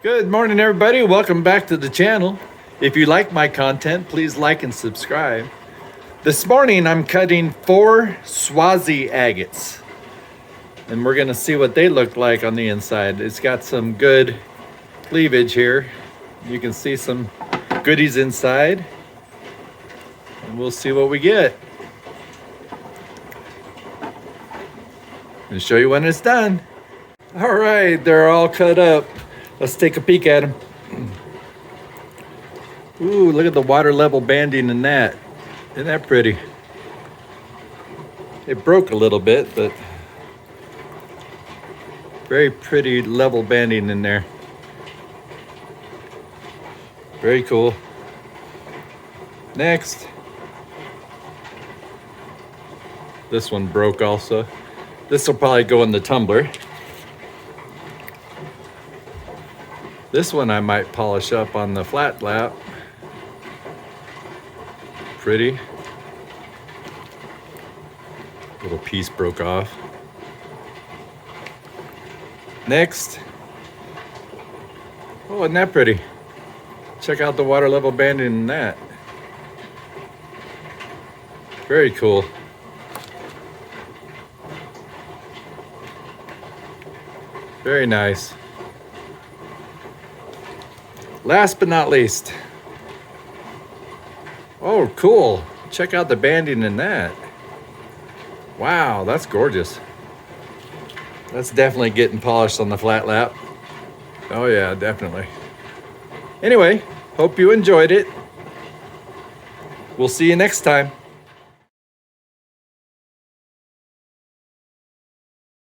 Good morning, everybody. Welcome back to the channel. If you like my content, please like and subscribe. This morning, I'm cutting 4 Swazi agates. And we're gonna see what they look like on the inside. It's got some good cleavage here. You can see some goodies inside. And we'll see what we get. I'll show you when it's done. All right, they're all cut up. Let's take a peek at them. Ooh, look at the water level banding in that. Isn't that pretty? It broke a little bit, but very pretty level banding in there. Very cool. Next. This one broke also. This will probably go in the tumbler. This one I might polish up on the flat lap. Pretty. Little piece broke off. Next. Oh, isn't that pretty? Check out the water level banding in that. Very cool. Very nice. Last but not least. Oh, cool. Check out the banding in that. Wow, that's gorgeous. That's definitely getting polished on the flat lap. Oh yeah, definitely. Anyway, hope you enjoyed it. We'll see you next time.